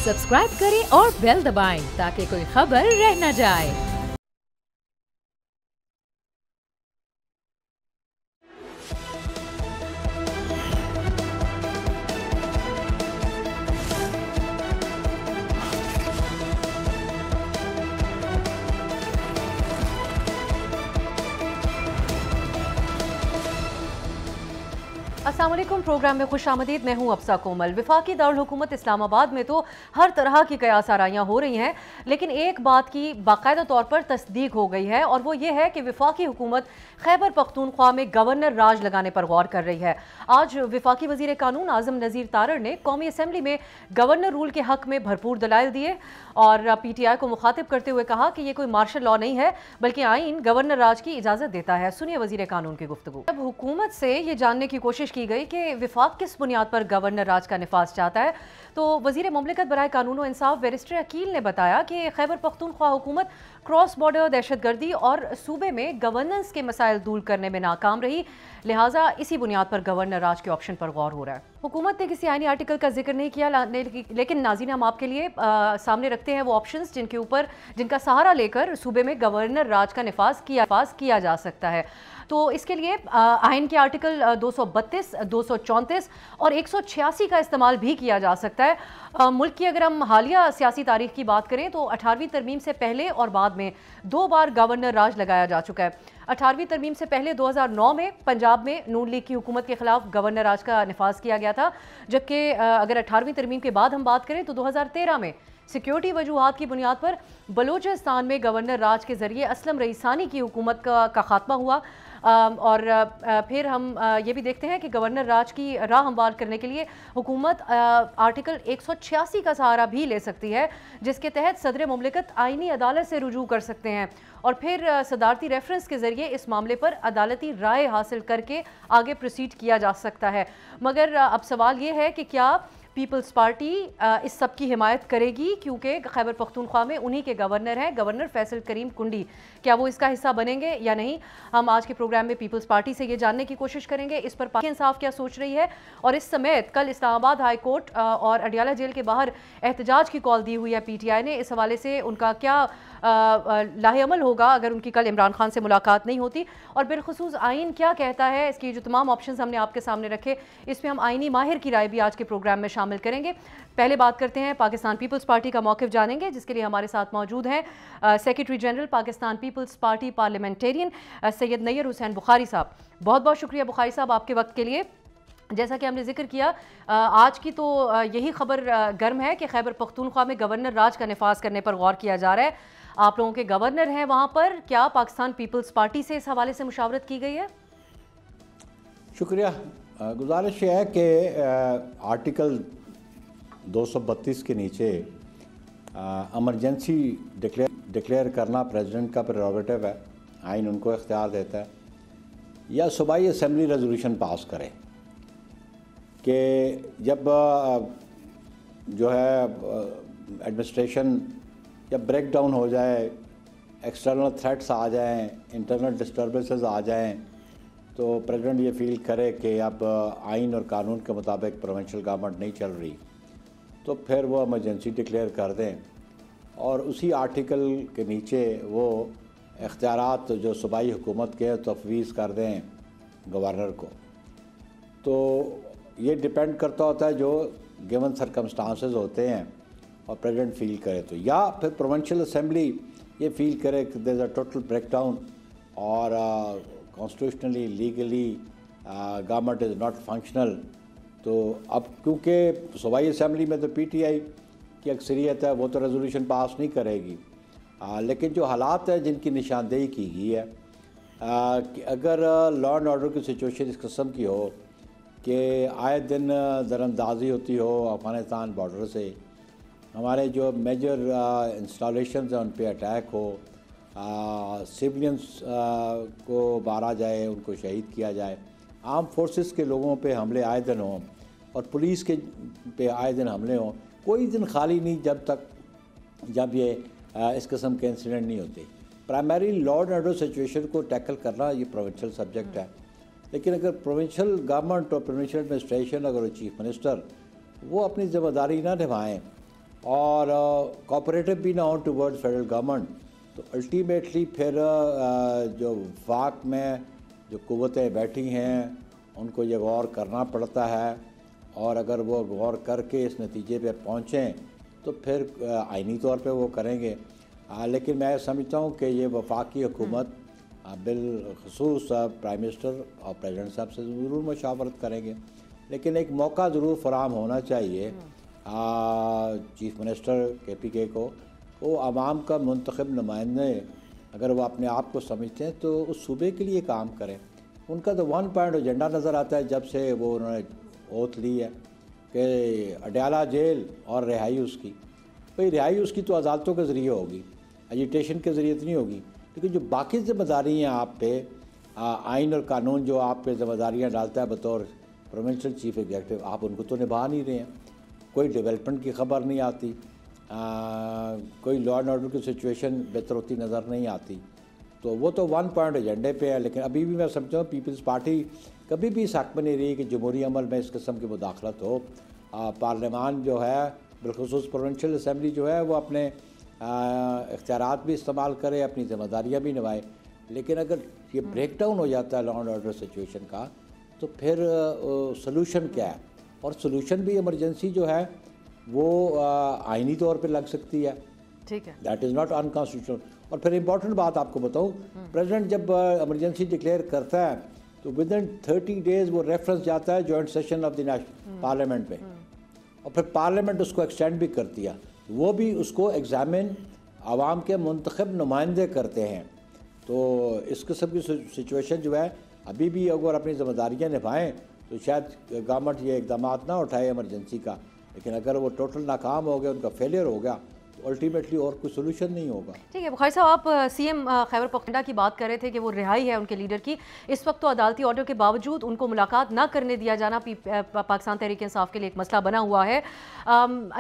Subscribe करें और bell दबाएं ताकि कोई खबर रह न जाए। अस्सलाम वालेकुम। प्रोग्राम में खुश आमदीद। मैं हूँ अफसा कोमल। वफाकी दारुल हुकूमत इस्लामाबाद में तो हर तरह की कयास आराइयाँ हो रही हैं, लेकिन एक बात की बाकायदा तौर पर तस्दीक हो गई है और वो ये है कि वफाकी हुकूमत खैबर पख्तूनख्वा में गवर्नर राज लगाने पर गौर कर रही है। आज वफाकी वज़ीर कानून आज़म नज़ीर तारड़ ने कौमी असम्बली में गवर्नर रूल के हक़ में भरपूर दलाइल दिए और PTI को मुखातिब करते हुए कहा कि ये कोई मार्शल लॉ नहीं है बल्कि आइन गवर्नर राज की इजाज़त देता है। सुनिए वज़ीर कानून की गुफ्तगू। अब हुकूमत से ये जानने की कोशिश की गई कि विफाक किस बुनियाद पर गवर्नर राज का निफाज चाहता है, तो वज़ीर मुमलिकत बराए कानून और इंसाफ बैरिस्टर अकील ने बताया कि खैबर पख्तूनख्वा हुकूमत क्रॉस बॉर्डर दहशतगर्दी और सूबे में गवर्नेंस के मसाइल दूर करने में नाकाम रही, लिहाजा इसी बुनियाद पर गवर्नर राज के ऑप्शन पर गौर हो रहा है। हुकूमत ने किसी आईनी आर्टिकल का जिक्र नहीं किया, लेकिन नाज़रीन हम आपके लिए सामने रखते हैं वो ऑप्शंस जिनका सहारा लेकर सूबे में गवर्नर राज का निफाज किया जा सकता है। तो इसके लिए आइन के आर्टिकल 232, 234 और 186 का इस्तेमाल भी किया जा सकता है। मुल्क की अगर हम हालिया सियासी तारीख की बात करें तो 18वीं तरमीम से पहले और बाद में 2 बार गवर्नर राज लगाया जा चुका है। 18वीं तरमीम से पहले 2009 में पंजाब में नून लीग की हुकूमत के खिलाफ गवर्नर राज का निफाज किया गया था, जबकि अगर 18वीं तरमीम के बाद हम बात करें तो 2013 में सिक्योरिटी वजूहात की बुनियाद पर बलूचिस्तान में गवर्नर राज के जरिए असलम रईसानी की हुकूमत का खात्मा हुआ। और फिर हम ये भी देखते हैं कि गवर्नर राज की राह हमवार करने के लिए हुकूमत आर्टिकल 186 का सहारा भी ले सकती है, जिसके तहत सदर मुमलिकत आईनी अदालत से रुजू कर सकते हैं और फिर सदारती रेफरेंस के जरिए इस मामले पर अदालती राय हासिल करके आगे प्रोसीड किया जा सकता है। मगर अब सवाल ये है कि क्या पीपल्स पार्टी इस सब की हिमायत करेगी, क्योंकि खैबर पख्तूनख्वा में उन्हीं के गवर्नर हैं, गवर्नर फैसल करीम कुंडी। क्या वो इसका हिस्सा बनेंगे या नहीं, हम आज के प्रोग्राम में पीपल्स पार्टी से ये जानने की कोशिश करेंगे। इस पर पाक इंसाफ क्या सोच रही है और इस समेत कल इस्लामाबाद हाई कोर्ट और अडियाला जेल के बाहर एहतजाज की कॉल दी हुई है PTI ने। इस हवाले से उनका क्या लाहेअमल होगा अगर उनकी कल इमरान खान से मुलाकात नहीं होती, और बिलखुसूस आइन क्या कहता है, इसकी जो तमाम ऑप्शंस हमने आपके सामने रखे, इसमें हम आइनी माहिर की राय भी आज के प्रोग्राम में शामिल करेंगे। पहले बात करते हैं पाकिस्तान पीपल्स पार्टी का मौक़िफ़ जानेंगे, जिसके लिए हमारे साथ मौजूद हैं secretary general Pakistan Peoples Party Parliamentarian Syed Nayyar Hussain Bukhari sahab. बहुत बहुत शुक्रिया बुखारी साहब आपके वक्त के लिए। जैसा कि हमने जिक्र किया, आज की तो यही खबर गर्म है कि खैबर पख्तूनख्वा में गवर्नर राज का निफाज करने पर गौर किया जा रहा है। आप लोगों के गवर्नर हैं वहाँ पर, क्या पाकिस्तान पीपल्स पार्टी से इस हवाले से मुशावरत की गई है? शुक्रिया। गुजारिश है कि आर्टिकल 232 के नीचे इमरजेंसी डिक्लेयर करना प्रेसिडेंट का प्रेरोगेटिव है, आइन उनको इख्तियार देता है, या सूबाई असम्बली रेजोल्यूशन पास करे कि जब जो है एडमिनिस्ट्रेशन जब ब्रेक डाउन हो जाए, एक्सटर्नल थ्रेट्स आ जाएं, इंटरनल डिस्टर्बेंसेस आ जाएं, तो प्रेसिडेंट ये फील करे कि अब आइन और कानून के मुताबिक प्रोविंशियल गवर्नमेंट नहीं चल रही, तो फिर वो इमरजेंसी डिक्लेयर कर दें और उसी आर्टिकल के नीचे वो इख्तियारात जो सूबाई हुकूमत के तफवीज़ कर दें गवर्नर को। तो ये डिपेंड करता होता है जो गिवन सरकमस्टांसेस होते हैं और प्रेसिडेंट फील करे तो, या फिर प्रोविंशियल असम्बली ये फील करे कि there is a total breakdown और constitutionally legally government is not functional. तो अब क्योंकि सूबाई असम्बली में तो PTI की अक्सरियत है, वो तो रेजोल्यूशन पास नहीं करेगी, लेकिन जो हालात है जिनकी निशानदेही की गई है कि अगर लॉ एंड ऑर्डर की सिचुएशन इस किस्म की हो कि आए दिन दरअंदाजी होती हो अफ़गानिस्तान बॉर्डर से, हमारे जो मेजर इंस्टॉलेशंस हैं उन पे अटैक हो, सिविलियंस को मारा जाए, उनको शहीद किया जाए, आर्म फोर्सेस के लोगों पे हमले आए दिन हों और पुलिस के पे आए दिन हमले हों, कोई दिन खाली नहीं जब ये इस किस्म के इंसिडेंट नहीं होते। Primary law and order situation को टैकल करना ये प्रोविंशियल सब्जेक्ट है, लेकिन अगर प्रोविंशियल गवर्नमेंट और प्रोविंशियल एडमिनिस्ट्रेशन अगर चीफ मिनिस्टर वो अपनी ज़िम्मेदारी ना निभाएँ और कोऑपरेटिव भी ना हो टुवर्ड्स फेडरल गवर्नमेंट, तो अल्टीमेटली फिर जो वफाक में जो कुव्वतें बैठी हैं उनको ये गौर करना पड़ता है, और अगर वो गौर करके इस नतीजे पे पहुँचें तो फिर आइनी तौर पे वो करेंगे। लेकिन मैं समझता हूँ कि ये वफाकी हुकूमत बिलखसूस प्राइम मिनिस्टर और प्रेसिडेंट साहब से ज़रूर मशावरत करेंगे, लेकिन एक मौका ज़रूर फराहम होना चाहिए चीफ मिनिस्टर KPK को। वो आवाम का मुंतखब नुमाइंदे अगर वो अपने आप को समझते हैं तो उस सूबे के लिए काम करें। उनका तो वन पॉइंट एजेंडा नज़र आता है जब से वो उन्होंने ओथ ली है कि अडयाला जेल और रिहाई उसकी। भाई रिहाई उसकी तो अदालतों के ज़रिए होगी, एजिटेशन के ज़रिए तो नहीं होगी, लेकिन जो बाकी ज़िम्मेदारी हैं आप पे, आइन और कानून जो आप पे ज़िम्मेदारियाँ डालता है बतौर प्रोविंशियल चीफ एग्जीक्यूटिव, आप उनको तो निभा नहीं रहे हैं। कोई डेवलपमेंट की खबर नहीं आती, कोई लॉ एंड ऑर्डर की सिचुएशन बेहतर होती नज़र नहीं आती, तो वो तो वन पॉइंट एजेंडे पे है। लेकिन अभी भी मैं समझता हूँ पीपल्स पार्टी कभी भी इस हक़ में नहीं रही कि जमहूरी अमल में इस किस्म की मुदाखलत हो। पार्लियामान जो है बिलखुसूस प्रोविंशियल असम्बली जो है वो अपने इख्तियारात भी इस्तेमाल करे, अपनी ज़िम्मेदारियाँ भी निभाए, लेकिन अगर ये ब्रेक डाउन हो जाता है लॉ एंड ऑर्डर सिचुएशन का तो फिर सलूशन क्या है? और सलूशन भी इमरजेंसी जो है वो आइनी तौर पे लग सकती है, ठीक है, दैट इज़ नॉट अनकॉन्स्टिट्यूशनल। और फिर इंपॉर्टेंट बात आपको बताऊँ, प्रेसिडेंट जब इमरजेंसी डिक्लेयर करता है तो विद इन 30 डेज़ वो रेफरेंस जाता है joint session of the national parliament पे, और फिर पार्लियामेंट उसको एक्सटेंड भी करती है, वो भी उसको एग्ज़ामिन आवाम के मुंतखब नुमाइंदे करते हैं। तो इस किस्म की सिचुएशन जो है अभी भी अगर अपनी ज़िम्मेदारियाँ निभाएँ तो शायद गवर्नमेंट ये इक़दाम ना उठाए इमरजेंसी का, लेकिन अगर वो टोटल नाकाम हो गया, उनका फेलियर हो गया, तो अल्टीमेटली और कोई सोल्यूशन नहीं होगा। ठीक है बुखारी साहब, आप CM खैबर पख्तूनख्वा की बात कर रहे थे कि वो रिहाई है उनके लीडर की, इस वक्त तो अदालती ऑर्डर के बावजूद उनको मुलाकात ना करने दिया जाना पाकिस्तान तहरीक इंसाफ के लिए एक मसला बना हुआ है।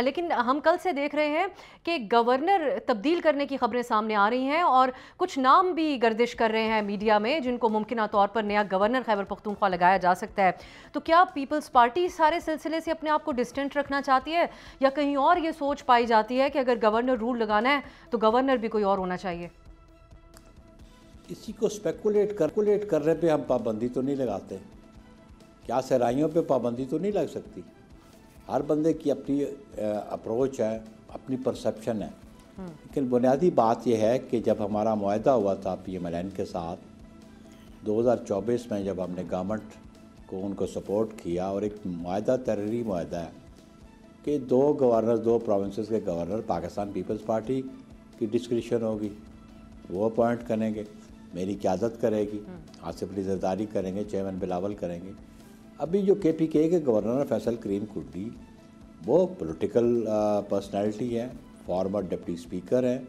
लेकिन हम कल से देख रहे हैं कि गवर्नर तब्दील करने की खबरें सामने आ रही हैं और कुछ नाम भी गर्दिश कर रहे हैं मीडिया में जिनको मुमकिन तौर पर नया गवर्नर खैबर पख्तूनख्वा लगाया जा सकता है। तो क्या पीपल्स पार्टी सारे सिलसिले से अपने आप को डिस्टेंट रखना चाहती है, या कहीं और ये सोच पाई जाती है कि अगर गवर्नर रूल लगाना है तो गवर्नर भी कोई और होना चाहिए? इसी को स्पेकुलेट करने पे हम पाबंदी तो नहीं लगाते, क्या सहराइयों पे पाबंदी तो नहीं लग सकती? हर बंदे की अपनी अप्रोच है, अपनी परसेप्शन है, लेकिन बुनियादी बात यह है कि जब हमारा मुआहदा हुआ था PMLN के साथ 2024 में, जब हमने गवर्नमेंट को उनको सपोर्ट किया, और एक मुआहदा तहरीरी मुआहदा है कि 2 गवर्नर, 2 प्रोविंसेस के गवर्नर पाकिस्तान पीपल्स पार्टी की डिस्क्रिप्शन होगी, वो अपॉइंट करेंगे, मेरी क़यादत करेगी, आसिफ अली जरदारी करेंगे, चेयरमैन बिलावल करेंगे। अभी जो KPK के गवर्नर फैसल करीम कुर्दी, वो पॉलिटिकल पर्सनैलिटी है, फॉर्मर डिप्टी स्पीकर हैं,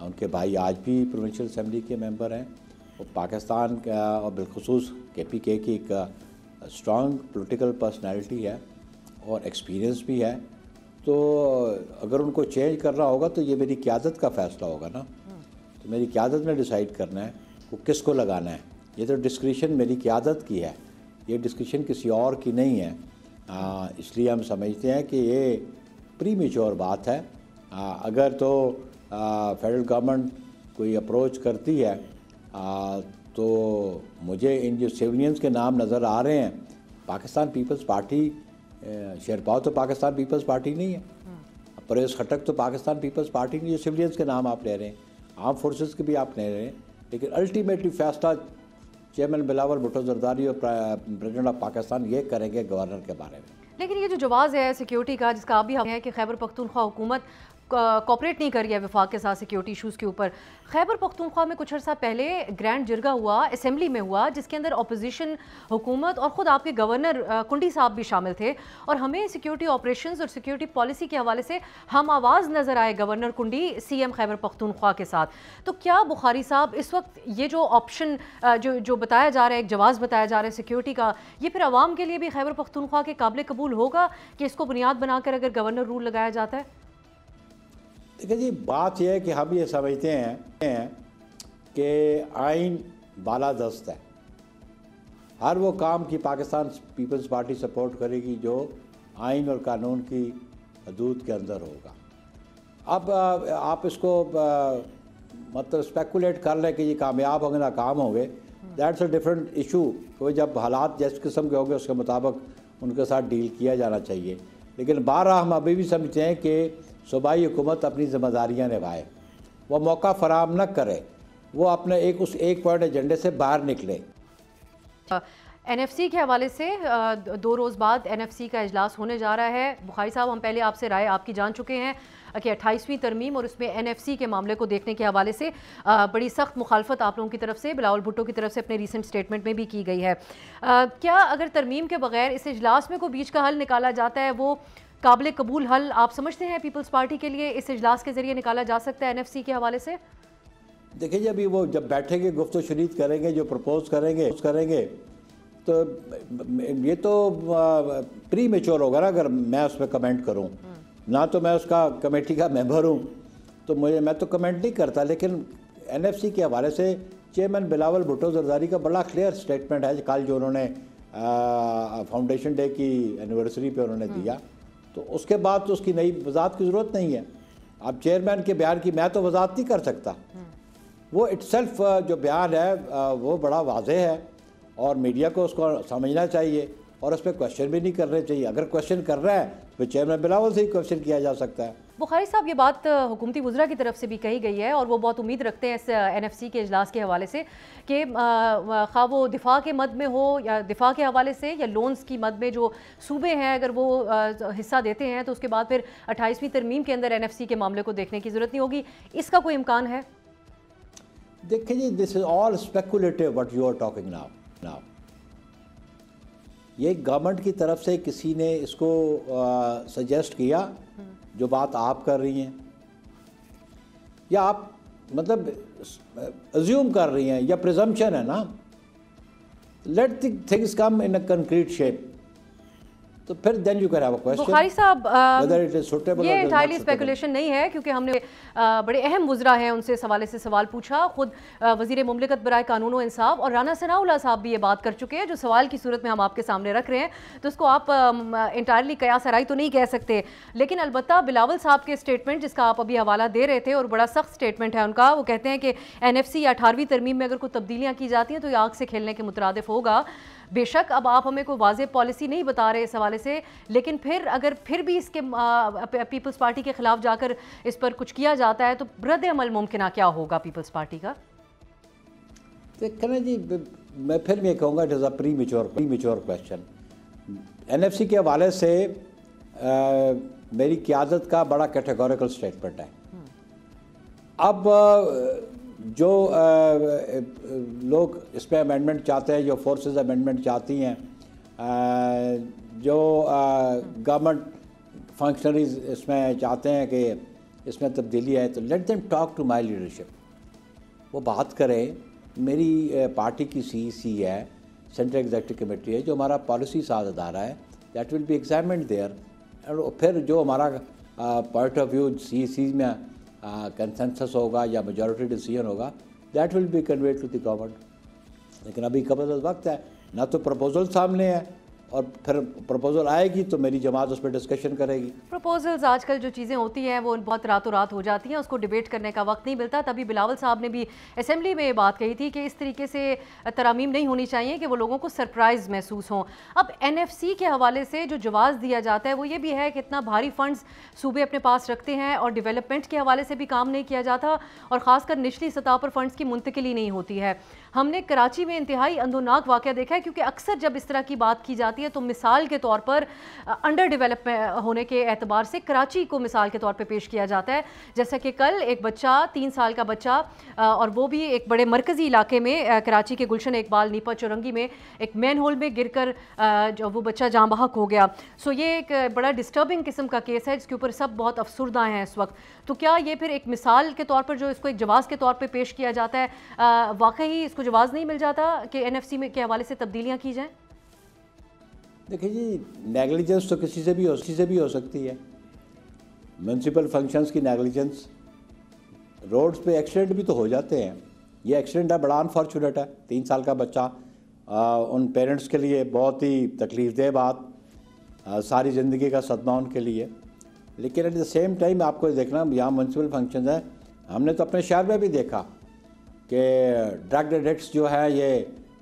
उनके भाई आज भी प्रोविंशियल असम्बली के मेंबर हैं, वो पाकिस्तान का और बिलखुसूस KPK की एक स्ट्रॉन्ग पॉलिटिकल पर्सनैलिटी है और एक्सपीरियंस भी है। तो अगर उनको चेंज करना होगा तो ये मेरी क़यादत का फ़ैसला होगा ना, तो मेरी क़यादत ने डिसाइड करना है वो किसको लगाना है। ये तो डिस्क्रिशन मेरी क़यादत की है, ये डिस्क्रिशन किसी और की नहीं है। इसलिए हम समझते हैं कि ये प्रीमेच्योर बात है। अगर तो फेडरल गवर्नमेंट कोई अप्रोच करती है तो मुझे इन जो सिविलियंस के नाम नज़र आ रहे हैं, पाकिस्तान पीपल्स पार्टी, शेरपाव तो पाकिस्तान पीपल्स पार्टी नहीं है, परवेज़ खटक तो पाकिस्तान पीपल्स पार्टी नहीं, जो सिविलियंस के नाम आप ले रहे हैं, आर्म फोर्सेस के भी आप ले रहे हैं, लेकिन अल्टीमेटली फैसला चेयरमैन बिलावल भुट्टो जरदारी और प्रेसिडेंट ऑफ पाकिस्तान ये करेंगे गवर्नर के बारे में। लेकिन ये जो जवाब है सिक्योरिटी का, जिसका अभी हम है कि खैबर पख्तूनख्वा हुकूमत कॉपरेट नहीं कर रही है वफाक के साथ सिक्योरिटी इशूज़ के ऊपर। खैबर पख्तूनख्वा में कुछ अर्सा पहले ग्रैंड जिरगा हुआ, असेंबली में हुआ, जिसके अंदर अपोजिशन, हुकूमत और ख़ुद आपके गवर्नर कुंडी साहब भी शामिल थे, और हमें सिक्योरिटी ऑपरेशंस और सिक्योरिटी पॉलिसी के हवाले से हम आवाज़ नज़र आए गवर्नर कुंडी CM खैबर पख्तूनख्वा के साथ। तो क्या बुखारी साहब इस वक्त ये जो ऑप्शन जो बताया जा रहा है, एक जवाज़ बताया जा रहा है सिक्योरिटी का, ये फिर आवाम के लिए भी खैबर पख्तूनख्वा के काबिल कबूल होगा कि इसको बुनियाद बनाकर अगर गवर्नर रूल लगाया जाता है? देखिए जी, बात यह है कि हम ये समझते हैं कि आइन बालादस्त है, हर वो काम की पाकिस्तान पीपल्स पार्टी सपोर्ट करेगी जो आइन और कानून की हदूद के अंदर होगा। अब आप इसको मतलब स्पेकुलेट कर लें कि ये कामयाब होंगे नाकाम होंगे, दैट्स अ डिफरेंट इशू। कोई जब हालात जिस किस्म के होंगे उसके मुताबिक उनके साथ डील किया जाना चाहिए। लेकिन बारह हम अभी भी समझते हैं कि सूबाई हुकूमत अपनी जिम्मेदारियाँ निभाए, वो मौका फराहम न करे, वो अपने एक पॉइंट एजेंडे से बाहर निकले। एनएफसी के हवाले से 2 रोज़ बाद एनएफसी का इजलास होने जा रहा है। बुखारी साहब, हम पहले आपसे राय आपकी जान चुके हैं कि 28वीं तरमीम और उसमें एनएफसी के मामले को देखने के हवाले से बड़ी सख्त मुखालफत आप लोगों की तरफ से, बिलावल भुट्टो की तरफ से अपने रीसेंट स्टेटमेंट में भी की गई है। क्या अगर तरमीम के बगैर इस इजलास में कोई बीच का हल निकाला जाता है, वो काबिल कबूल हल आप समझते हैं पीपल्स पार्टी के लिए इस इजलास के ज़रिए निकाला जा सकता है एनएफसी के हवाले से? देखिए जी, अभी वो जब बैठेंगे, गुफ्तगू शरीक करेंगे, जो प्रपोज करेंगे तो ये तो प्री मेच्योर होगा ना अगर मैं उस पर कमेंट करूं। ना तो मैं उसका कमेटी का मेंबर हूं, तो मैं तो कमेंट नहीं करता। लेकिन एनएफसी के हवाले से चेयरमैन बिलावल भुट्टो जरदारी का बड़ा क्लियर स्टेटमेंट है कल जो उन्होंने फाउंडेशन डे की एनिवर्सरी पे उन्होंने दिया, तो उसके बाद तो उसकी नई वजाहत की ज़रूरत नहीं है। अब चेयरमैन के बयान की मैं तो वजाहत नहीं कर सकता। वो इट्सेल्फ जो बयान है वो बड़ा वाज़ेह है और मीडिया को उसको समझना चाहिए और उस पर क्वेश्चन भी नहीं करने चाहिए। अगर क्वेश्चन कर रहा है तो चेयरमैन बिलावल से ही क्वेश्चन किया जा सकता है। बुखारी साहब, ये बात हुकूमती वज़रा की तरफ से भी कही गई है और वो बहुत उम्मीद रखते हैं इस एनएफसी के इजलास के हवाले से कि खा वो दिफा के मद में हो या दिफा के हवाले से या लोन्स की मद में जो सूबे हैं अगर वो हिस्सा देते हैं तो उसके बाद फिर 28वीं तरमीम के अंदर एनएफसी के मामले को देखने की ज़रूरत नहीं होगी। इसका कोई इम्कान है? देखिए जी, this is all speculative what you are talking now. ये गवर्नमेंट की तरफ से किसी ने इसको सजेस्ट किया जो बात आप कर रही हैं, या आप मतलब अज्यूम कर रही हैं, या प्रिजम्पशन है ना। Let things come in a concrete shape, तो फिर then you can have a question. Bukhari sahab, whether it is suitable. ये एंटायरली स्पेकुलेशन नहीं है क्योंकि हमने बड़े अहम वज़रा हैं उनसे इस हवाले से सवाल पूछा। खुद वज़ीर मुमलिकत बराए कानून व इंसाफ और राना सनाउल्लाह साहब भी ये बात कर चुके हैं जो सवाल की सूरत में हम आपके सामने रख रहे हैं, तो उसको आप एंटायरली कयास आराई तो नहीं कह सकते। लेकिन अलबत्ता बिलावल साहब के स्टेटमेंट जिसका आप अभी हवाला दे रहे थे और बड़ा सख्त स्टेटमेंट है उनका, वो कहते हैं कि एनएफसी या 18वीं तरमीम में अगर कोई तब्दीलियाँ की जाती हैं तो ये आग से खेलने के मुतरादिफ होगा। बेशक अब आप हमें कोई वाज़ेह पॉलिसी नहीं बता रहे इस हवाले से, लेकिन फिर अगर फिर भी इसके पीपल्स पार्टी के खिलाफ जाकर इस पर कुछ किया जाता है तो रद्द अमल मुमकिन क्या होगा पीपल्स पार्टी का? देखना जी, मैं फिर ये कहूँगा it is a pre mature question. NFC के हवाले से मेरी क़यादत का बड़ा कैटेगोरिकल स्टेटमेंट है। अब जो लोग इस पर अमेंडमेंट चाहते हैं, जो फोर्सेस अमेंडमेंट चाहती हैं, जो गवर्नमेंट फंक्शनरीज इसमें चाहते हैं कि इसमें तब्दीली है, तो let them talk to my leadership. वो बात करें। मेरी पार्टी की सीईसी है, सेंट्रल एग्जीक्यूटिव कमेटी है, जो हमारा पॉलिसी साथ अदारा है, that will be examined there. और फिर जो हमारा पॉइंट ऑफ व्यू सीईसी में कंसेंसस होगा या मेजॉरिटी डिसीजन होगा, that will be conveyed to the government. लेकिन अभी कबल वक्त है, ना तो प्रपोजल सामने है, और फिर प्रपोजल आएगी तो मेरी जमात उस पर डिस्कशन करेगी। प्रपोजल्स आजकल जो चीज़ें होती हैं वो बहुत रातों रात हो जाती हैं, उसको डिबेट करने का वक्त नहीं मिलता। तभी बिलावल साहब ने भी असेंबली में ये बात कही थी कि इस तरीके से तरामीम नहीं होनी चाहिए कि वो लोगों को सरप्राइज़ महसूस हों। अब एनएफसी के हवाले से जो जवाब दिया जाता है वो ये भी है कि इतना भारी फंड्स सूबे अपने पास रखते हैं और डेवलपमेंट के हवाले से भी काम नहीं किया जाता और ख़ासकर निचली सतह पर फंड्स की मुंतकिली नहीं होती है। हमने कराची में इंतहाई अंदोनाक वाक़या देखा है क्योंकि अक्सर जब इस तरह की बात की जाती है तो मिसाल के तौर पर अंडर डेवलपमेंट होने के एतबार से कराची को मिसाल के तौर पे पेश किया जाता है। जैसा कि कल एक बच्चा, 3 साल का बच्चा, और वो भी एक बड़े मरकज़ी इलाके में कराची के गुलशन इकबाल नीपा चौरंगी में एक मैन होल में गिरकर जो वो बच्चा जाँ बहक हो गया। सो ये एक बड़ा डिस्टर्बिंग किस्म का केस है जिसके ऊपर सब बहुत अफसुर्दा हैं इस वक्त। तो क्या ये फिर एक मिसाल के तौर पर जो इसको एक जवाब के तौर पर पेश किया जाता है, वाकई इसको जवाब नहीं मिल जाता कि एनएफसी में के हवाले से तब्दीलियाँ की जाएँ? देखिए जी, नेगलिजेंस तो किसी से भी हो सकती है। म्यूनसिपल फंक्शंस की नेगलिजेंस, रोड्स पे एक्सीडेंट भी तो हो जाते हैं। ये एक्सीडेंट है, बड़ा अनफॉर्चुनेट है। 3 साल का बच्चा, उन पेरेंट्स के लिए बहुत ही तकलीफ़देह बात, सारी ज़िंदगी का सदमा उनके लिए। लेकिन एट द सेम टाइम आपको देखना, यहाँ म्यूनसिपल फंक्शन है, हमने तो अपने शहर में भी देखा कि ड्रग एडिक्ट्स जो है ये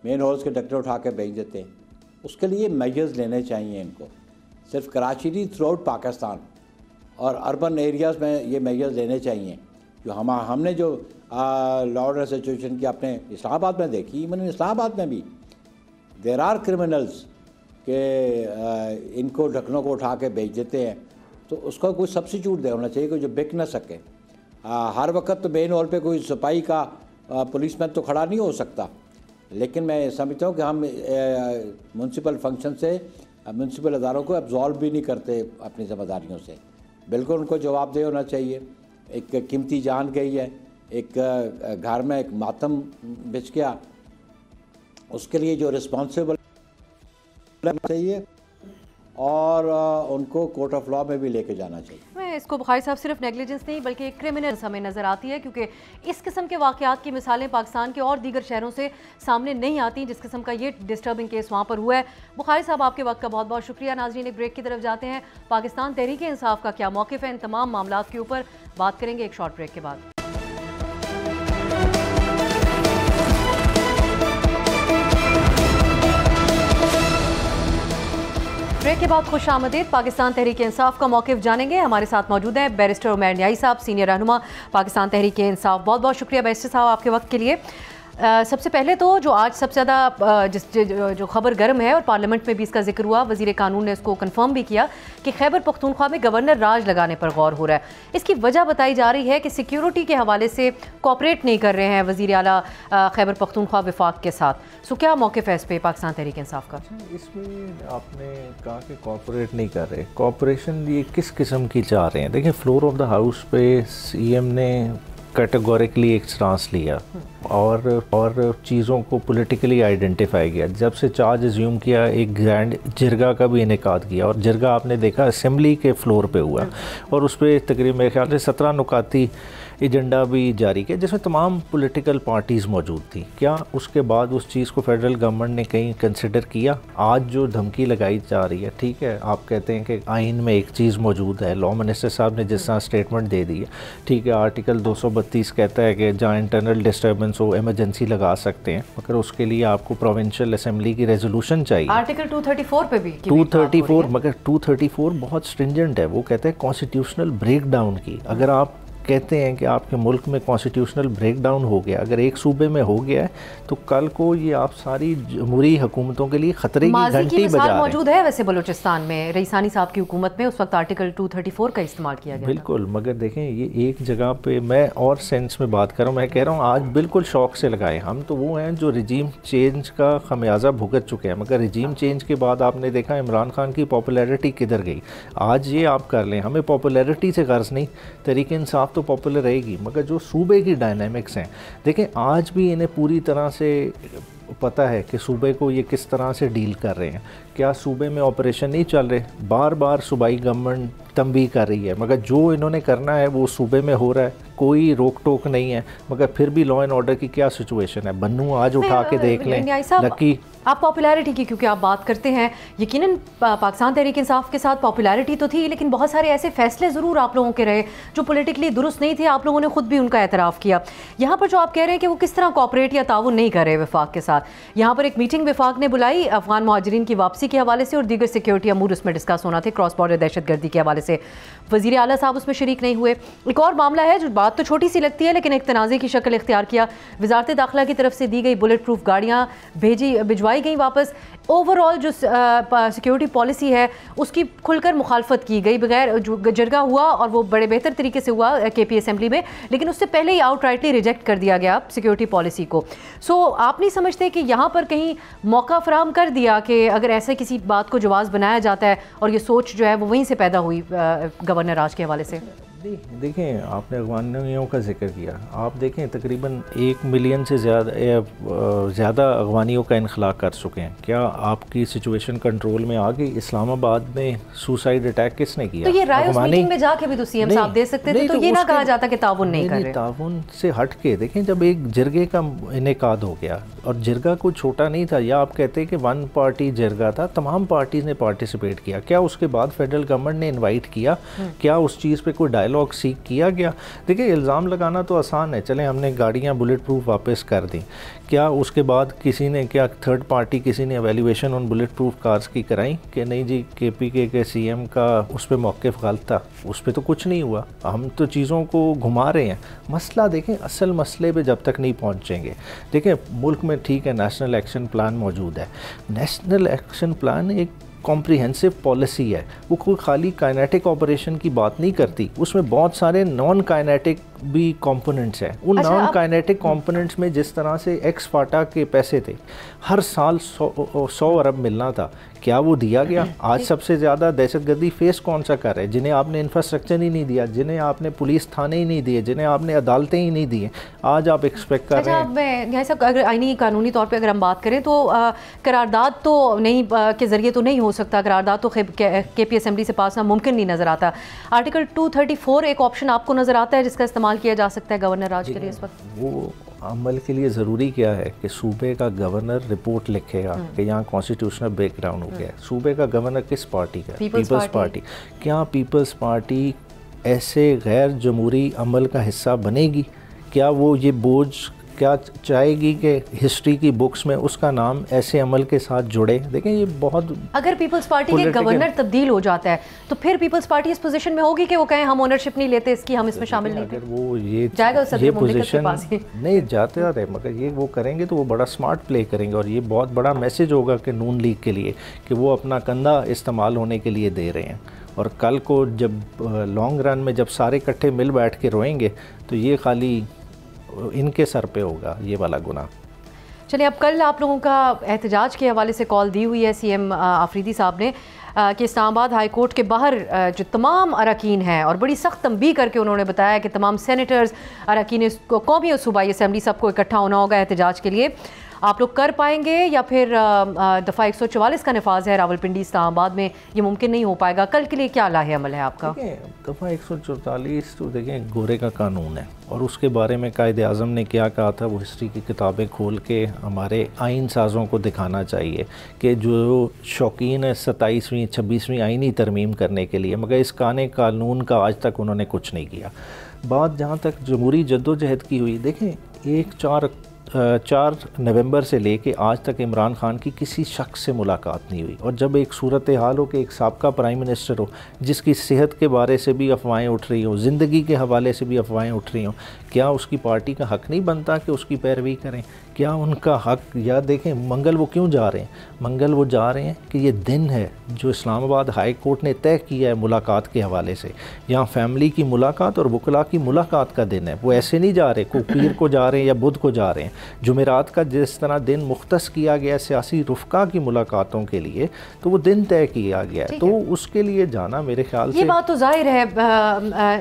मेन हॉल्स के डक्टर उठा के भेज देते हैं। उसके लिए मेजर्स लेने चाहिए इनको, सिर्फ कराची नहीं, थ्रू आउट पाकिस्तान और अर्बन एरियाज़ में ये मेजर्स लेने चाहिए। जो हमने जो लॉ एंड सिचुएशन की आपने इस्लामाबाद में देखी, इवन इस्लामाबाद में भी देर आर क्रिमिनल्स के इनको ढक्कनों को उठा के बेच देते हैं, तो उसका कोई सब्सिट्यूट दे होना चाहिए, कोई जो बिक ना सके। हर वक्त तो मेन हॉल पे कोई सिपाही का पुलिसमैन तो खड़ा नहीं हो सकता, लेकिन मैं समझता हूँ कि हम म्यूनसिपल फंक्शन से म्यूनसिपल अदारों को एब्जॉल्व भी नहीं करते अपनी जिम्मेदारियों से। बिल्कुल उनको जवाबदेह होना चाहिए। एक कीमती जान गई है, एक घर में एक मातम बिछ गया, उसके लिए जो रिस्पॉन्सिबल चाहिए और उनको कोर्ट ऑफ लॉ में भी लेके जाना चाहिए। मैं इसको बुखारी साहब सिर्फ नेग्लिजेंस नहीं बल्कि एक क्रिमिनल हमें नज़र आती है, क्योंकि इस किस्म के वाक़यात की मिसालें पाकिस्तान के और दीगर शहरों से सामने नहीं आती जिस किस्म का ये डिस्टर्बिंग केस वहाँ पर हुआ है। बुखारी साहब आपके वक्त का बहुत बहुत शुक्रिया। नाज़रीन, एक ब्रेक की तरफ जाते हैं। पाकिस्तान तहरीक इंसाफ का क्या मौक़िफ़ है, इन तमाम मामलों के ऊपर बात करेंगे एक शॉर्ट ब्रेक के बाद। ब्रेक के बाद खुश आमदीद। पाकिस्तान तहरीक इंसाफ का मौक़िफ़ जानेंगे। हमारे साथ मौजूद हैं बैरिस्टर उमैर न्याई साहब, सीनियर रहनुमा पाकिस्तान तहरीक इंसाफ। बहुत बहुत शुक्रिया बैरिस्टर साहब आपके वक्त के लिए। सबसे पहले तो जो आज सबसे ज़्यादा जो खबर गर्म है और पार्लियामेंट में भी इसका जिक्र हुआ, वज़ीर कानून ने इसको कंफर्म भी किया कि खैबर पख्तूनख्वा में गवर्नर राज लगाने पर गौर हो रहा है। इसकी वजह बताई जा रही है कि सिक्योरिटी के हवाले से कॉपरेट नहीं कर रहे हैं वज़ीर आला खैबर पख्तूनख्वा वफाक के साथ। सो क्या मौक़िफ़ है इस पर पाकिस्तान तहरीक इंसाफ का? इसमें आपने कहा कि कॉपरेट नहीं कर रहे, कॉपरेशन ये किस किस्म की चाह रहे हैं? देखिए, फ्लोर ऑफ द हाउस पे CM ने कैटेगोरिकली एक स्टांस लिया और चीज़ों को पॉलिटिकली आइडेंटिफाई किया। जब से चार्ज अज्यूम किया, एक ग्रैंड जिरगा का भी इनेकाद किया और जिरगा आपने देखा असेंबली के फ्लोर पे हुआ और उस पर तकरीबन मेरे ख्याल से 17 नुकाती एजेंडा भी जारी किया जिसमें तमाम पॉलिटिकल पार्टीज़ मौजूद थी। क्या उसके बाद उस चीज़ को फेडरल गवर्नमेंट ने कहीं कंसिडर किया? आज जो धमकी लगाई जा रही है, ठीक है, आप कहते हैं कि आइन में एक चीज़ मौजूद है, लॉ मिनिस्टर साहब ने जिस तरह स्टेटमेंट दे दी है, ठीक है, आर्टिकल 232 कहता है कि जहाँ इंटरनल डिस्टर्बेंस हो इमरजेंसी लगा सकते हैं, मगर उसके लिए आपको प्रोविंशियल असेंबली की रेजोल्यूशन चाहिए। आर्टिकल 234 पे भी 234, मगर 234 बहुत स्ट्रिंजेंट है। वो कहते हैं कॉन्स्टिट्यूशनल ब्रेक डाउन की। अगर आप कहते हैं कि आपके मुल्क में कॉन्स्टिट्यूशनल ब्रेक डाउन हो गया, अगर एक सूबे में हो गया है तो कल को ये आप सारी जमहूरी हुकूमतों के लिए खतरे की घंटी बजा रहे हैं। मौजूद है वैसे बलूचिस्तान में रईसानी साहब की हुकूमत में उस वक्त आर्टिकल 234 का इस्तेमाल किया गया। बिल्कुल, मगर देखें ये एक जगह पे मैं और सेंस में बात कर रहा हूँ, मैं कह रहा हूँ आज बिल्कुल शौक से लगाए। हम तो वो हैं जो रिजीम चेंज का खमियाजा भुगत चुके हैं, मगर रिजीम चेंज के बाद आपने देखा इमरान खान की पॉपुलैरिटी किधर गई। आज ये आप कर लें, हमें पॉपुलैरिटी से गर्ज नहीं, तहरीक इंसाफ तो पॉपुलर रहेगी, मगर जो सूबे की डायनामिक्स हैं, देखें आज भी इन्हें पूरी तरह से पता है कि सूबे को ये किस तरह से डील कर रहे हैं। क्या सूबे में ऑपरेशन नहीं चल रहे? बार बार सूबाई गवर्नमेंट तंबी कर रही है, मगर जो इन्होंने करना है वो सूबे में हो रहा है, कोई रोक टोक नहीं है। मगर फिर भी लॉ एंड ऑर्डर की क्या सिचुएशन है? बन्नू आज उठा के देख लें। लकी आप पॉपुलैरिटी की क्योंकि आप बात करते हैं, यकीनन पाकिस्तान तहरीक इंसाफ के साथ पॉपुलैरिटी तो थी, लेकिन बहुत सारे ऐसे फैसले ज़रूर आप लोगों के रहे जो पॉलिटिकली दुरुस्त नहीं थे। आप लोगों ने खुद भी उनका एतराफ़ किया। यहाँ पर जो आप कह रहे हैं कि वो किस तरह कॉपरेट या ताउन नहीं कर रहे वफाक के साथ, यहाँ पर एक मीटिंग वफाक ने बुलाई अफगान मुहाजिरीन की वापसी के हवाले से और दीगर सिक्योरिटी अमूर उसमें डिस्कस होना थे, क्रॉस बॉर्डर दहशतगर्दी के हवाले से। वज़ीर आला साहब उसमें शरीक नहीं हुए। एक और मामला है जो बात तो छोटी सी लगती है लेकिन एक तनाज़े की शक्ल इख्तियार किया, वज़ारत दाखिला की तरफ से दी गई बुलेट प्रूफ गाड़ियाँ भिजवाई गई वापस। ओवरऑल जो सिक्योरिटी पॉलिसी है उसकी खुलकर मुखालफत की गई, बगैर जो जरगा हुआ और वो बड़े बेहतर तरीके से हुआ KP असेंबली में, लेकिन उससे पहले ही आउटराइटली रिजेक्ट कर दिया गया सिक्योरिटी पॉलिसी को। सो आप नहीं समझते कि यहाँ पर कहीं मौका फराहम कर दिया कि अगर ऐसे किसी बात को जवाज़ बनाया जाता है और ये सोच जो है वो वहीं से पैदा हुई गवर्नर राज के हवाले से? देखें, आपने अगवानियों का जिक्र किया, आप देखें तकरीबन 1 मिलियन से ज़्यादा अगवानियों का इनखला कर चुके हैं। क्या आपकी सिचुएशन कंट्रोल में आ गई। इस्लामाबाद में सुसाइड अटैक किसने किया? तो ये राय उस मीटिंग में जाके भी तो सीएम साहब दे सकते थे, तो ये ना कहा जाता कि ताउन नहीं कर रहे। ताउन से हट के देखें, जब एक जिरगे का इनेकाद हो गया और जिरगा कोई छोटा नहीं था, या आप कहते हैं कि वन पार्टी जिरगा था, तमाम पार्टीज ने पार्टिसिपेट किया। क्या उसके बाद फेडरल गवर्नमेंट ने इन्वाइट किया? क्या उस चीज़ पे कोई डायलॉग सीख किया गया? देखिए, इल्ज़ाम लगाना तो आसान है, चलें हमने गाड़ियाँ बुलेट प्रूफ वापस कर दी, क्या उसके बाद किसी ने, क्या थर्ड पार्टी किसी ने evaluation on bullet proof cars की कराई कि नहीं जी KPK के CM का उस पर मौक़िफ़ गलत था? उस पर तो कुछ नहीं हुआ। हम तो चीज़ों को घुमा रहे हैं। मसला देखें, असल मसले पे जब तक नहीं पहुंचेंगे, देखें मुल्क में ठीक है नेशनल एक्शन प्लान मौजूद है। नेशनल एक्शन प्लान एक कॉम्प्रिहेंसिव पॉलिसी है, वो कोई खाली काइनेटिक ऑपरेशन की बात नहीं करती, उसमें बहुत सारे नॉन काइनेटिक भी कंपोनेंट्स हैं। उन नॉन काइनेटिक कंपोनेंट्स में जिस तरह से एक्स फाटा के पैसे थे, हर साल 100 अरब मिलना था, क्या वो दिया गया? आज सबसे ज़्यादा दहशतगर्दी फेस कौन सा कर रहा है? जिन्हें आपने इंफ्रास्ट्रक्चर ही नहीं दिया, जिन्हें आपने पुलिस थाने ही नहीं दिए, जिन्हें आपने अदालतें ही नहीं दी, आज आप एक्सपेक्ट कर रहे हैं। मैं यहाँ सब अगर आईनी कानूनी तौर पे अगर हम बात करें तो करारदाद तो नहीं के ज़रिए तो नहीं हो सकता, करारदाद तो KP असेंबली से पास मुमकिन नहीं नज़र आता। आर्टिकल 234 एक ऑप्शन आपको नज़र आता है जिसका इस्तेमाल किया जा सकता है गवर्नर राज के लिए इस वक्त? वो अमल के लिए ज़रूरी क्या है कि सूबे का गवर्नर रिपोर्ट लिखेगा कि यहाँ कॉन्स्टिट्यूशनल बैकग्राउंड हो गया। सूबे का गवर्नर किस पार्टी का? Peoples Party. क्या पीपल्स पार्टी ऐसे गैर जमहूरी अमल का हिस्सा बनेगी? क्या वो ये बोझ क्या चाहेगी कि हिस्ट्री की बुक्स में उसका नाम ऐसे अमल के साथ जुड़े? देखें, ये बहुत, अगर पीपल्स पार्टी के गवर्नर तब्दील हो जाता है तो फिर पीपल्स पार्टी इस पोजीशन में होगी कि वो कहें हम ओनरशिप नहीं लेते इसकी, हम इसमें शामिल नहीं। अगर वो ये जाएगा ये पोजीशन नहीं जाते रहे, मगर ये वो करेंगे तो वो बड़ा स्मार्ट प्ले करेंगे और ये बहुत बड़ा मैसेज होगा कि नून लीग के लिए कि वो अपना कंधा इस्तेमाल होने के लिए दे रहे हैं। और कल को जब लॉन्ग रन में जब सारे इकट्ठे मिल बैठ के रोएंगे तो ये खाली इनके सर पे होगा ये वाला गुनाह। चलिए, अब कल आप लोगों का एहतजाज के हवाले से कॉल दी हुई है CM आफरीदी साहब ने कि इस्लामाबाद हाई कोर्ट के बाहर जो तमाम अरकान हैं, और बड़ी सख्त तंबीह करके उन्होंने बताया कि तमाम सेनेटर्स, अरकान कौमी और सूबाई असम्बली सबको इकट्ठा होना होगा एहतजाज के लिए। आप लोग कर पाएंगे या फिर दफ़ा 144 का नफाज है रावलपिंडी इस्लामाबाद में, ये मुमकिन नहीं हो पाएगा? कल के लिए क्या लाहे अमल है आपका? दफ़ा 144 तो देखें गोरे का कानून है और उसके बारे में कायदे आज़म ने क्या कहा था वो हिस्ट्री की किताबें खोल के हमारे आइन साज़ों को दिखाना चाहिए कि जो शौकीन है 27वीं 26वीं आइनी तरमीम करने के लिए, मगर इस कानून का आज तक उन्होंने कुछ नहीं किया। बात जहाँ तक जमहूरी जद्दोजहद की हुई, देखें 4 नवंबर से लेके आज तक इमरान खान की किसी शख्स से मुलाकात नहीं हुई। और जब एक सूरत हाल हो कि एक साबका प्राइम मिनिस्टर हो जिसकी सेहत के बारे से भी अफवाहें उठ रही हो, ज़िंदगी के हवाले से भी अफवाहें उठ रही हों, क्या उसकी पार्टी का हक़ नहीं बनता कि उसकी पैरवी करें? क्या उनका हक़, या देखें मंगल वो क्यों जा रहे हैं? मंगल वो जा रहे हैं कि ये दिन है जो इस्लामाबाद हाई कोर्ट ने तय किया है मुलाकात के हवाले से, यहाँ फैमिली की मुलाकात और वकला की मुलाकात का दिन है। वो ऐसे नहीं जा रहे, को पीर को जा रहे हैं या बुध को जा रहे हैं। जुमेरात का जिस तरह दिन मुख्तस किया गया सियासी रुफ़का की मुलाकातों के लिए, तो वो दिन तय किया गया है, तो उसके लिए जाना मेरे ख्याल से, ये बात तो जाहिर है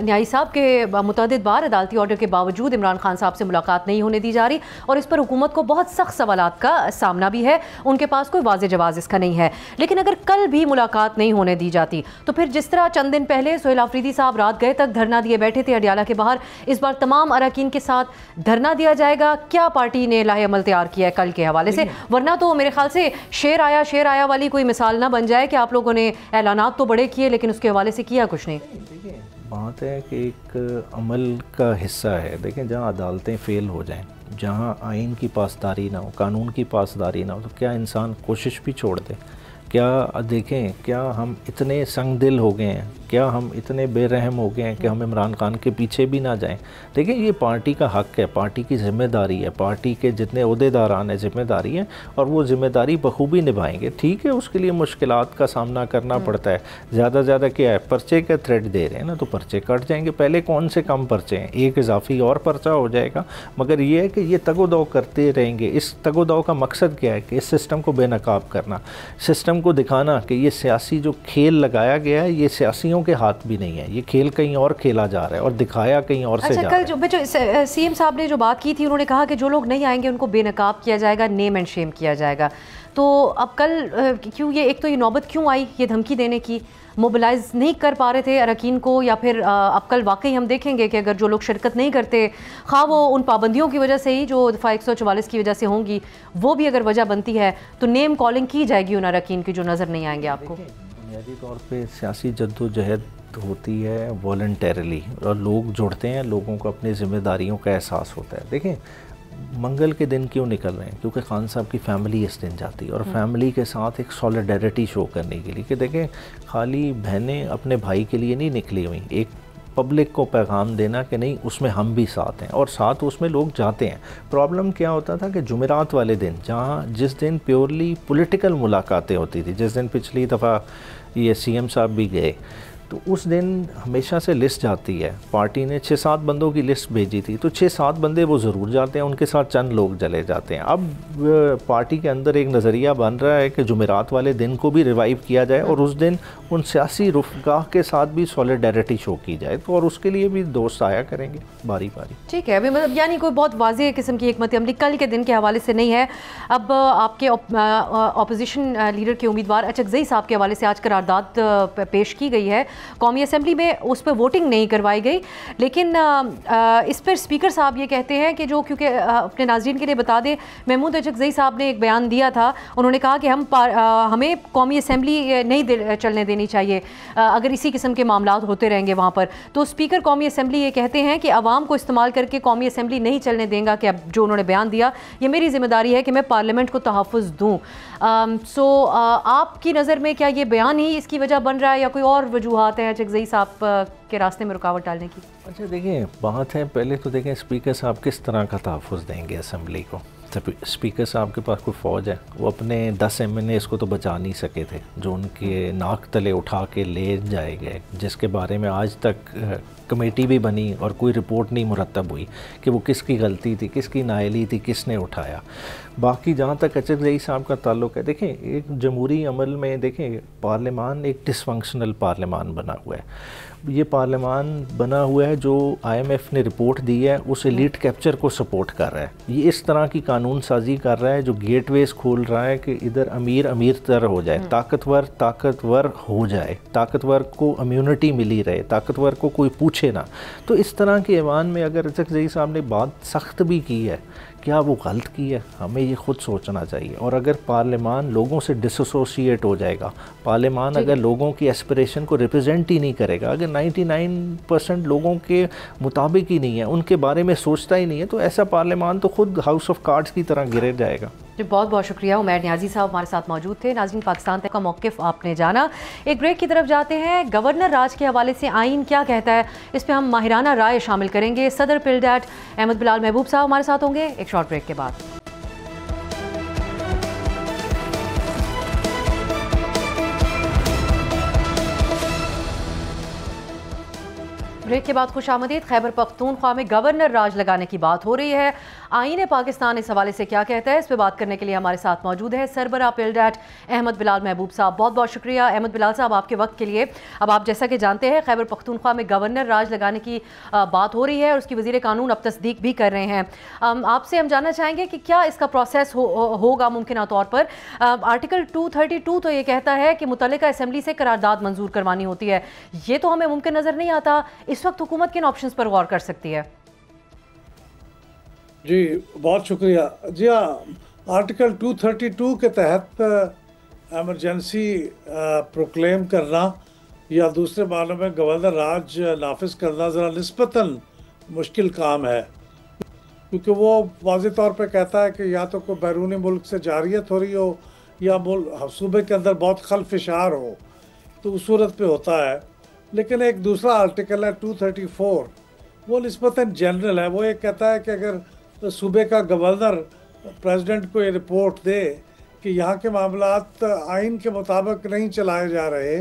न्यायी साहब के मुतअद्दिद बार अदालती ऑर्डर के बावजूद इमरान खान साहब से मुलाकात नहीं होने दी जा रही और इस पर हुकूमत को बहुत सख्त सवालात का सामना भी है। उनके पास कोई वाज़ेह जवाब इसका नहीं है। लेकिन अगर कल भी मुलाकात नहीं होने दी जाती तो फिर जिस तरह चंद दिन पहले सोहेल आफरीदी साहब रात गए तक धरना दिए बैठे थे अडियाला के बाहर, इस बार तमाम अरकान के साथ धरना दिया जाएगा। क्या पार्टी ने लाहे अमल तैयार किया है कल के हवाले से? वरना तो मेरे ख्याल से शेर आया वाली कोई मिसाल ना बन जाए कि आप लोगों ने ऐलानात तो बड़े किए लेकिन उसके हवाले से किया कुछ नहीं। बात है कि एक अमल का हिस्सा है। देखें, जहाँ अदालतें फ़ेल हो जाएं, जहाँ आइन की पासदारी ना हो, कानून की पासदारी ना हो, तो क्या इंसान कोशिश भी छोड़ दे? क्या देखें, क्या हम इतने संगदिल हो गए हैं, क्या हम इतने बेरहम हो गए हैं कि हम इमरान खान के पीछे भी ना जाएं? देखिए, ये पार्टी का हक़ है, पार्टी की ज़िम्मेदारी है, पार्टी के जितने ओहदेदारान हैं ज़िम्मेदारी है और वो ज़िम्मेदारी बखूबी निभाएंगे। ठीक है, उसके लिए मुश्किलात का सामना करना पड़ता है। ज़्यादा क्या है, पर्चे का थ्रेड दे रहे हैं ना, तो पर्चे कट जाएंगे। पहले कौन से कम पर्चे हैं, एक इजाफी और पर्चा हो जाएगा। मगर ये है कि ये तगोदौ करते रहेंगे। इस तगोदौ का मकसद क्या है कि इस सिस्टम को बेनकाब करना, सिस्टम आलम को दिखाना कि ये सियासी जो खेल लगाया गया है ये सियासियों के हाथ भी नहीं है, ये खेल कहीं और खेला जा रहा है और दिखाया कहीं और से जा रहा है। कल जो सीएम साहब ने जो बात की थी, उन्होंने कहा कि जो लोग नहीं आएंगे उनको बेनकाब किया जाएगा, नेम एंड शेम किया जाएगा। तो अब कल क्यों एक तो ये नौबत क्यों आई ये धमकी देने की? मोबिलाइज नहीं कर पा रहे थे अरकान को, या फिर अब कल वाकई हम देखेंगे कि अगर जो लोग शिरकत नहीं करते, खा वो उन पाबंदियों की वजह से ही जो दफ़ा 144 की वजह से होंगी, वो भी अगर वजह बनती है तो नेम कॉलिंग की जाएगी उन अरकान की जो नज़र नहीं आएंगे आपको? बुनियादी तौर पे सियासी जद्दोजहद होती है वॉलंटरली और लोग जुड़ते हैं, लोगों को अपनी ज़िम्मेदारियों का एहसास होता है। देखें मंगल के दिन क्यों निकल रहे हैं? क्योंकि खान साहब की फ़ैमिली इस दिन जाती है और फैमिली के साथ एक सॉलिडरिटी शो करने के लिए कि देखें खाली बहनें अपने भाई के लिए नहीं निकली हुई, एक पब्लिक को पैगाम देना कि नहीं उसमें हम भी साथ हैं और साथ उसमें लोग जाते हैं। प्रॉब्लम क्या होता था कि जुमेरात वाले दिन जिस दिन प्योरली पॉलिटिकल मुलाकातें होती थी, जिस दिन पिछली दफ़ा ये सीएम साहब भी गए, तो उस दिन हमेशा से लिस्ट जाती है, पार्टी ने 6-7 बंदों की लिस्ट भेजी थी, तो 6-7 बंदे वो ज़रूर जाते हैं, उनके साथ चंद लोग चले जाते हैं। अब पार्टी के अंदर एक नज़रिया बन रहा है कि जुमेरात वाले दिन को भी रिवाइव किया जाए और उस दिन उन सियासी रुफ़गाह के साथ भी सॉलिडरिटी शो की जाए, तो और उसके लिए भी दोस्त आया करेंगे बारी बारी। ठीक है, अभी मतलब यानी कोई बहुत वाज़ेह किस्म की हिकमत अमली कल के दिन के हवाले से नहीं है। अब आपके अपोजिशन लीडर के उम्मीदवार अचकज़ई साहब के हवाले से आज करारदाद पेश की गई है, कौमी असम्बली में उस पर वोटिंग नहीं करवाई गई, लेकिन इस पर स्पीकर साहब ये कहते हैं कि जो, क्योंकि अपने नाज़रीन के लिए बता दें, महमूद अचकज़ई साहब ने एक बयान दिया था, उन्होंने कहा कि हमें कौमी असम्बली नहीं चलने देनी चाहिए अगर इसी किस्म के मामलात होते रहेंगे वहाँ पर। तो स्पीकर कौमी असम्बली ये कहते हैं कि अवाम को इस्तेमाल करके कौमी असम्बली नहीं चलने देंगे, कि अब जो उन्होंने बयान दिया ये मेरी ज़िम्मेदारी है कि मैं पार्लियामेंट को तहफ़्फ़ुज़ दूँ। आपकी नज़र में क्या ये बयान ही इसकी वजह बन रहा है या कोई और वजूहात हैं अचकज़ई साहब के रास्ते में रुकावट डालने की? अच्छा देखिए, बात है पहले तो देखें स्पीकर साहब किस तरह का तहफ़्फ़ुज़ देंगे असम्बली को। स्पीकर साहब के पास कोई फ़ौज है, वो अपने 10 MNAs को तो बचा नहीं सके थे जो उनके नाक तले उठा के ले जाए गए, जिसके बारे में आज तक कमेटी भी बनी और कोई रिपोर्ट नहीं मुरतब हुई कि वो किसकी गलती थी, किसकी नाअहली थी, किसने उठाया। बाकी जहाँ तक अचकज़ई साहब का ताल्लुक़ है, देखें एक जमहूरी अमल में देखें पार्लियामान एक डिसफंक्शनल पार्लियामान बना हुआ है। ये पार्लियामान बना हुआ है जो IMF ने रिपोर्ट दी है उस एलीट कैप्चर को सपोर्ट कर रहा है। ये इस तरह की कानून साजी कर रहा है जो गेटवेज खोल रहा है कि इधर अमीर अमीर तर हो जाए, ताकतवर ताकतवर हो जाए, ताकतवर को इम्यूनिटी मिली रहे, ताकतवर को कोई पूछे ना। तो इस तरह के ऐवान में अगर अचकज़ई साहब ने बात सख्त भी की है, क्या वो गलत की है? हमें ये खुद सोचना चाहिए। और अगर पार्लियामान लोगों से डिसोसिएट हो जाएगा, पार्लियामान अगर लोगों की एस्पिरेशन को रिप्रेजेंट ही नहीं करेगा, अगर 99% लोगों के मुताबिक ही नहीं है, उनके बारे में सोचता ही नहीं है, तो ऐसा पार्लियामान तो खुद हाउस ऑफ कार्ड्स की तरह गिर जाएगा। जी बहुत बहुत शुक्रिया, उमैर नियाज़ी साहब हमारे साथ मौजूद थे। नाज़रीन, पाकिस्तान तक का मौक़िफ़ आपने जाना। एक ब्रेक की तरफ जाते हैं। गवर्नर राज के हवाले से आइन क्या कहता है, इस पर हम माहिराना राय शामिल करेंगे। सदर पिलडैट अहमद बिलाल महबूब साहब हमारे साथ होंगे एक शॉर्ट ब्रेक के बाद। ब्रेक के बाद खुशामदीद। खैबर पख्तूनख्वा में गवर्नर राज लगाने की बात हो रही है। आईन पाकिस्तान इस हवाले से क्या कहता है, इस पर बात करने के लिए हमारे साथ मौजूद है सरबरा पिलडैट अहमद बिलाल महबूब साहब। बहुत बहुत शुक्रिया अहमद बिलाल साहब आपके वक्त के लिए। अब आप जैसा कि जानते हैं खैबर पख्तूनख्वा में गवर्नर राज लगाने की बात हो रही है और उसकी वज़ीर कानून अब तस्दीक भी कर रहे हैं। आपसे हम जानना चाहेंगे कि क्या इसका प्रोसेस होगा मुमकिन तौर पर। आर्टिकल 232 तो ये कहता है कि मुतल्लिका असम्बली से करारदाद मंजूर करवानी होती है, ये तो हमें मुमकिन नज़र नहीं आता। इस वक्त हुकूमत किन ऑप्शंस पर गौर कर सकती है? जी बहुत शुक्रिया। जी हाँ, आर्टिकल 232 के तहत एमरजेंसी प्रोक्लेम करना या दूसरे मानों में गवर्नर राज नाफिज करना ज़रा निस्बतन मुश्किल काम है, क्योंकि वो वाज़ेह तौर पे कहता है कि या तो कोई बैरूनी मुल्क से जारियत हो रही हो या सूबे के अंदर बहुत खलफिशार हो, तो उस सूरत पे होता है। लेकिन एक दूसरा आर्टिकल है 234, वो निस्बतन जनरल है। वो ये कहता है कि अगर सूबे का गवर्नर प्रेसिडेंट को ये रिपोर्ट दे कि यहाँ के मामलात आइन के मुताबिक नहीं चलाए जा रहे,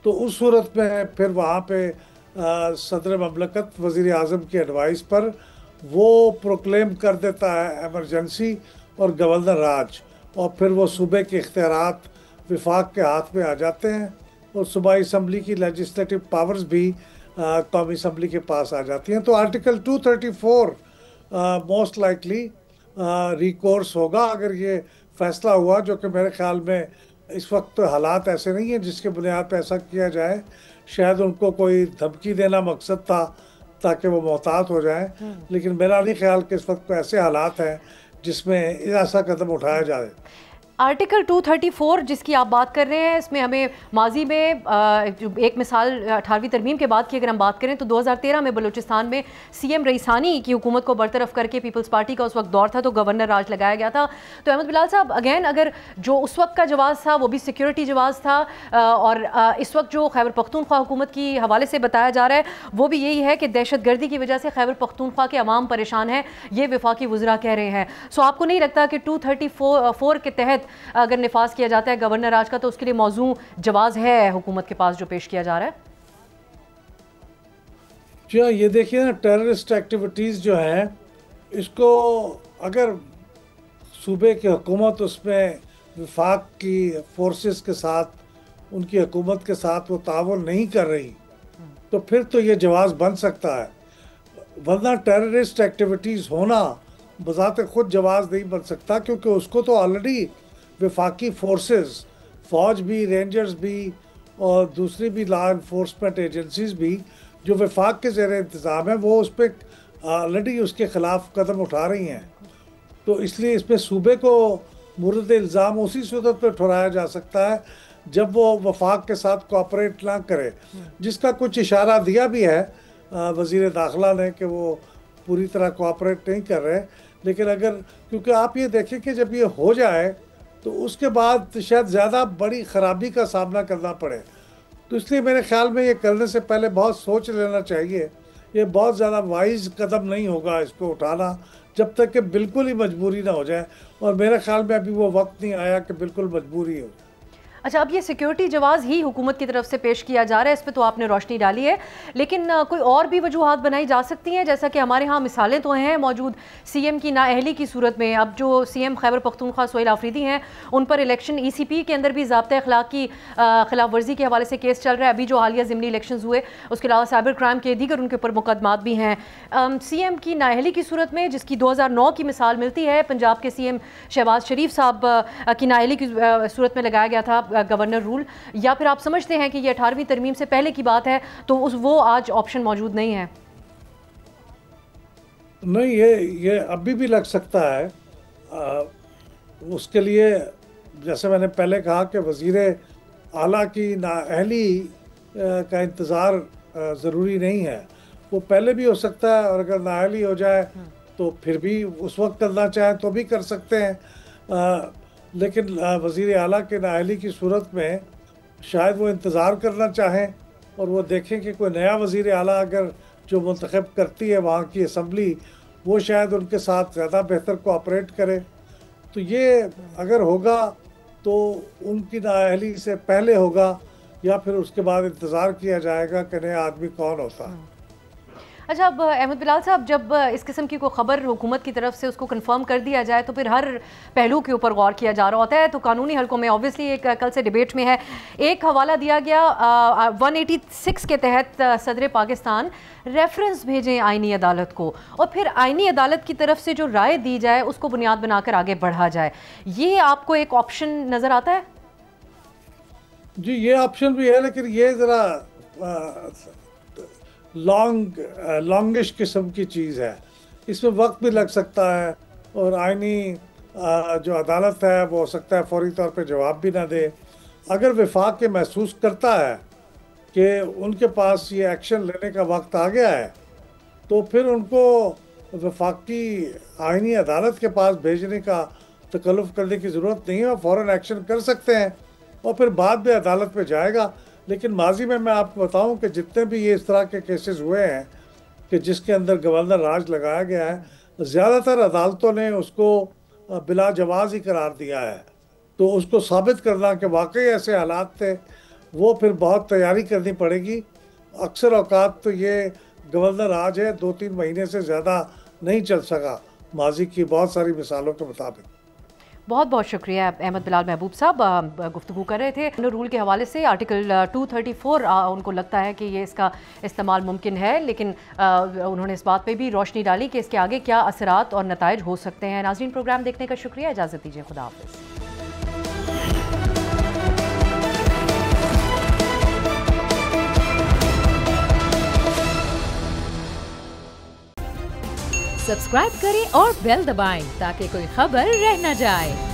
तो उस सूरत में फिर वहाँ पे सदर ममलकत वज़ीर आज़म की एडवाइस पर वो प्रोक्लेम कर देता है एमरजेंसी और गवर्नर राज, और फिर वो सूबे के इख्तियारात विफाक के हाथ में आ जाते हैं और सूबाई असम्बली की लेजिस्लेटिव पावर्स भी कौमी असम्बली के पास आ जाती हैं। तो आर्टिकल 234 मोस्ट लाइकली रिकोर्स होगा अगर ये फैसला हुआ, जो कि मेरे ख्याल में इस वक्त तो हालात ऐसे नहीं हैं जिसके बुनियाद पर ऐसा किया जाए। शायद उनको कोई धमकी देना मकसद था ताकि वो मोहतात हो जाए, लेकिन मेरा नहीं ख्याल कि इस वक्त ऐसे हालात हैं जिसमें ऐसा कदम उठाया जाए। आर्टिकल 234 जिसकी आप बात कर रहे हैं, इसमें हमें माजी में एक मिसाल 18वीं तरमीम के बाद की अगर हम बात करें तो 2013 में बलूचिस्तान में सीएम रईसानी की हुकूमत को बरतरफ करके पीपल्स पार्टी का उस वक्त दौर था, तो गवर्नर राज लगाया गया था। तो अहमद बिलाल साहब, अगेन अगर जो उस वक्त का जवाब था वो भी सिक्योरिटी जवाब था, और इस वक्त जो खैबर पख्तूनख्वा हुकूमत की हवाले से बताया जा रहा है वो भी यही है कि दहशत गर्दी की वजह से खैबर पख्तूनख्वा के अवाम परेशान है, ये वफाकी वज़रा कह रहे हैं। सो आपको नहीं लगता कि 234 के तहत अगर निफाज किया जाता है गवर्नर राज का तो उसके लिए मौजू जवाज है हुकूमत के पास जो पेश किया जा रहा है? जी हाँ, ये देखिए ना, टेररिस्ट एक्टिविटीज़ जो हैं इसको अगर सूबे की हुकूमत उसमें विफाक की फोर्सेस के साथ, उनकी हुकूमत के साथ वो ताउन नहीं कर रही तो फिर तो ये जवाज बन सकता है, वरना टेररिस्ट एक्टिविटीज़ होना बज़ाते खुद जवाज नहीं बन सकता, क्योंकि उसको तो ऑलरेडी विफाकी फोर्सेस, फ़ौज भी, रेंजर्स भी और दूसरी भी लॉ इन्फोर्समेंट एजेंसीज भी जो विफाक के ज़ेर इंतज़ाम है वो उस पर ऑलरेडी उसके ख़िलाफ़ कदम उठा रही हैं। तो इसलिए इसमें सूबे को मुर्द इल्ज़ाम उसी सूरत पर ठहराया जा सकता है जब वो वफाक के साथ कोऑपरेट ना करे, जिसका कुछ इशारा दिया भी है वज़ीर दाखिला ने कि वो पूरी तरह कोऑपरेट नहीं कर रहे। लेकिन अगर, क्योंकि आप ये देखें कि जब ये हो जाए तो उसके बाद शायद ज़्यादा बड़ी ख़राबी का सामना करना पड़े, तो इसलिए मेरे ख्याल में ये करने से पहले बहुत सोच लेना चाहिए। ये बहुत ज़्यादा वाइज कदम नहीं होगा इसको उठाना जब तक कि बिल्कुल ही मजबूरी ना हो जाए, और मेरे ख्याल में अभी वो वक्त नहीं आया कि बिल्कुल मजबूरी हो। अच्छा, अब ये सिक्योरिटी जवाज़ ही हुकूमत की तरफ से पेश किया जा रहा है, इस पे तो आपने रोशनी डाली है, लेकिन कोई और भी वजूहात बनाई जा सकती हैं? जैसा कि हमारे यहाँ मिसालें तो हैं मौजूद सीएम की नाअहली की सूरत में। अब जो सीएम खैबर पख्तूनख्वा सोहेल आफरीदी हैं उन पर इलेक्शन ECP के अंदर भी ज़ाब्ता अखलाक की खिलाफ वर्जी के हवाले से केस चल रहा है। अभी जो हालिया ज़िमनी इलेक्शन हुए उसके अलावा साइबर क्राइम के दीगर उनके ऊपर मुकदमात भी हैं। CM की नाअहली की सूरत में, जिसकी 2009 की मिसाल मिलती है, पंजाब के CM शहबाज शरीफ साहब की नाअहली की सूरत में लगाया गया था गवर्नर रूल, या फिर आप समझते हैं कि ये 18वीं तरमीम से पहले की बात है तो वो आज ऑप्शन मौजूद नहीं है? नहीं, ये अभी भी लग सकता है। उसके लिए जैसे मैंने पहले कहा कि वज़ीर आला की नाअहली का इंतज़ार ज़रूरी नहीं है, वो पहले भी हो सकता है, और अगर नाअहली हो जाए तो फिर भी उस वक्त करना चाहें तो भी कर सकते हैं। लेकिन वज़ीर आला के नाअहली की सूरत में शायद वो इंतज़ार करना चाहें और वो देखें कि कोई नया वज़ीर आला अगर जो मुंतखब करती है वहाँ की असम्बली, वो शायद उनके साथ ज़्यादा बेहतर कोऑपरेट करे। तो ये अगर होगा तो उनकी नाअहली से पहले होगा या फिर उसके बाद इंतज़ार किया जाएगा कि नया आदमी कौन होता है। अच्छा, अब अहमद बिलाल साहब, जब इस किस्म की कोई ख़बर हुकूमत की तरफ से उसको कंफर्म कर दिया जाए तो फिर हर पहलू के ऊपर गौर किया जा रहा होता है। तो कानूनी हलकों में ऑब्वियसली एक कल से डिबेट में है, एक हवाला दिया गया 186 के तहत सदर पाकिस्तान रेफरेंस भेजें आइनी अदालत को, और फिर आइनी अदालत की तरफ से जो राय दी जाए उसको बुनियाद बनाकर आगे बढ़ा जाए। ये आपको एक ऑप्शन नज़र आता है? जी, ये ऑप्शन भी है, लेकिन ये ज़रा लॉन्गिश किस्म की चीज़ है, इसमें वक्त भी लग सकता है, और आइनी जो अदालत है वो हो सकता है फौरी तौर पे जवाब भी ना दे। अगर वफाक के महसूस करता है कि उनके पास ये एक्शन लेने का वक्त आ गया है तो फिर उनको वफाकी आइनी अदालत के पास भेजने का तकल्लुफ़ करने की ज़रूरत नहीं है, वो फ़ौरन एक्शन कर सकते हैं और फिर बाद में अदालत में जाएगा। लेकिन माजी में मैं आपको बताऊं कि जितने भी ये इस तरह के केसेस हुए हैं कि जिसके अंदर गवर्नर राज लगाया गया है, ज़्यादातर अदालतों ने उसको बिला जवाज़ ही करार दिया है। तो उसको साबित करना कि वाकई ऐसे हालात थे, वो फिर बहुत तैयारी करनी पड़ेगी। अक्सर औकात तो ये गवर्नर राज है 2-3 महीने से ज़्यादा नहीं चल सका, माजी की बहुत सारी मिसालों के मुताबिक। बहुत बहुत शुक्रिया अहमद बिलाल महबूब साहब, गुफ्तगू कर रहे थे रूल के हवाले से। आर्टिकल 234 उनको लगता है कि ये इसका इस्तेमाल मुमकिन है, लेकिन उन्होंने इस बात पे भी रोशनी डाली कि इसके आगे क्या असरात और नताइज हो सकते हैं। नाज़रीन, प्रोग्राम देखने का शुक्रिया, इजाज़त दीजिए, खुदा हाफ़िज़। सब्सक्राइब करें और बेल दबाएं ताकि कोई खबर रह न जाए।